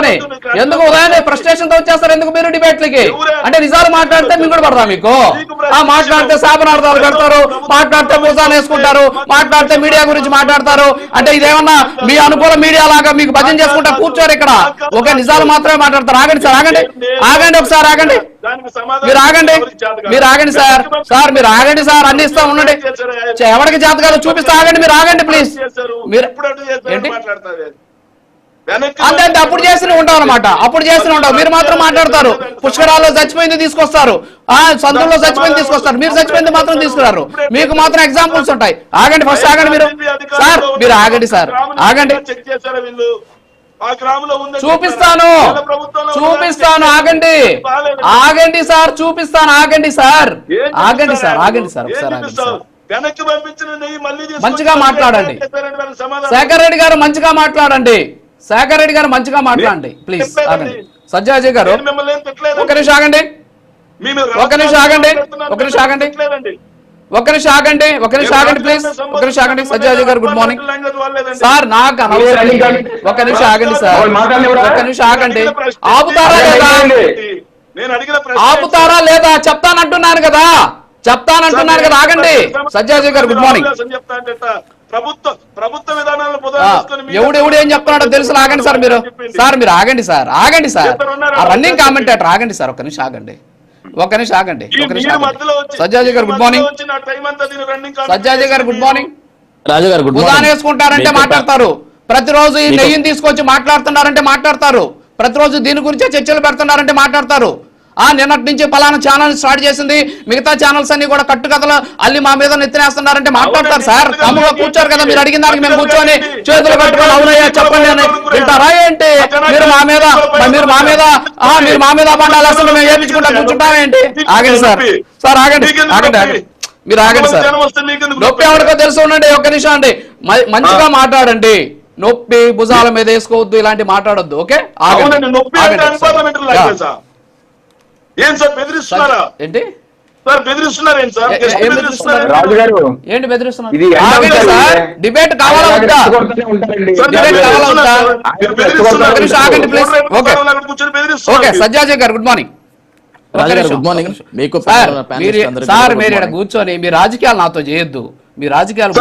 కూర్చొని ఎందుకు ఉదయాన్నే ఫ్రస్ట్రేషన్ తో వచ్చేస్తారు ఎందుకు మీరు డిబేట్లకి అంటే నిజాలు మాట్లాడితే మీకు కూడా పడదా మీకు మాట్లాడితే శాపనార్థాలు పెడతారు మాట్లాడితే భూజాలు వేసుకుంటారు మాట్లాడితే మీడియా గురించి మాట్లాడతారు అంటే ఇదేమన్నా మీ అనుకూల మీడియా లాగా మీకు భజన చేసుకుంటా కూర్చోరు ఇక్కడ ఒకే నిజాలు మాత్రమే మాట్లాడతారు ఆగండి సార్ ఆగండి ఆగండి ఒకసారి ఆగండి మీరు ఆగండి మీరు ఆగండి సార్ సార్ మీరు ఆగండి సార్ అన్ని ఇస్తా ఉండండి ఎవరికి చేత కాదు చూపిస్తా ఆగండి మీరు ఆగండి ప్లీజ్ మీరు ఏంటి అంతే అంతే అప్పుడు చేస్తూనే ఉంటాం అనమాట అప్పుడు చేస్తూనే ఉంటాం మీరు మాత్రం మాట్లాడతారు పుష్కరాల్లో చచ్చిపోయింది తీసుకొస్తారు సందుల్లో చచ్చిపోయింది తీసుకొస్తారు మీరు చచ్చిపోయింది మాత్రం తీసుకురారు మీకు మాత్రం ఎగ్జాంపుల్స్ ఉంటాయి ఆగండి ఫస్ట్ ఆగండి మీరు సార్ మీరు ఆగండి సార్ ఆగండి చూపిస్తాను చూపిస్తాను ఆగండి ఆగండి సార్ చూపిస్తాను ఆగండి సార్ ఆగండి సార్ ఆగండి సార్ ఒకసారి ఆగండి సార్ మంచిగా మాట్లాడండి శేఖర్ రెడ్డి గారు మంచిగా మాట్లాడండి శేఖర్ రెడ్డి గారు మంచిగా మాట్లాడండి ప్లీజ్ ఆగండి సజ్జాజీ గారు ఒక నిమిషం ఆగండి ఒక నిమిషం ఆగండి ఒక నిమిషం ఆగండి ఒక నిమిషం ఆగండి ఒక నిమిషం ఆగండి ప్లీజ్ ఒక నిమిషం ఆగండి సజ్జాజీ గారు గుడ్ మార్నింగ్ సార్ నాకు అనవసరం ఒక నిమిషం ఆగండి సార్ ఒక నిమిషం ఆగండి ఆపుతారా లేదా ఆపుతారా లేదా చెప్తానంటున్నాను కదా చెప్తానంటున్నారు కదా ఆగండి సజ్జాజీ గారు గుడ్ మార్నింగ్ ఎవడు ఏం చెప్తున్నాడో తెలుసు ఆగండి సార్ మీరు సార్ మీరు ఆగండి సార్ ఆగండి సార్ ఆ రన్నింగ్ కామెంటేటర్ ఆగండి సార్ ఒక నిమిషం ఆగండి ఒక నిమిషం ఆగండి ఒక నిమిషం సజ్జాజీ గారు గుడ్ మార్నింగ్ సజ్జాజీ గారు గుడ్ మార్నింగ్ రాజు గారు గుడ్ మార్నింగ్ వేసుకుంటారంటే మాట్లాడతారు ప్రతిరోజు ఈ నెయ్యిని తీసుకొచ్చి మాట్లాడుతున్నారంటే మాట్లాడతారు ప్రతిరోజు దీని గురించే చర్చలు పెడుతున్నారంటే మాట్లాడతారు నిన్నటి నుంచి పలానా ఛానల్ స్టార్ట్ చేసింది మిగతా ఛానల్స్ అన్ని కూడా కట్టుకథలు అల్లి మా మీద నెత్తినేస్తున్నారంటే మాట్లాడతారు సార్ తమ్ముగా కూర్చోరు కదా మీరు అడిగిన దానికి మేము కూర్చొని చేతులు కట్టుకొని అవునయ్యా చెప్పండి అని వింటారా ఏంటి మీరు మా మీద మీరు మా మీద అబండాలు అసలు మేము ఏపించుకుంటా కూర్చుంటామా ఏంటి ఆగండి సార్ సార్ ఆగండి ఆగండి ఆగండి మీరు ఆగండి సార్ నొప్పి ఎవరికో తెలుసు ఉండండి ఒక్క నిమిషం అండి మంచిగా మాట్లాడండి నొప్పి భుజాల మీద వేసుకోవద్దు ఇలాంటి మాట్లాడొద్దు ఓకే ఏం సార్ బెదిరిస్తున్నారా ఏంటి సార్ బెదిరిస్తున్నారు ఏంటి సార్ రాజు గారు ఏంటి బెదిరిస్తున్నారు సార్ డిబేట్ కావాలా వద్దా డిబేట్ కావాలా వద్దా ఆగండి ప్లీజ్ ఓకే ఓకే సజ్జాజీ గారు గుడ్ మార్నింగ్ గుడ్ మార్నింగ్ మీకు సార్ మీరు ఇక్కడ కూర్చొని మీ రాజకీయాలు నాతో చేయొద్దు మీ రాజకీయాలు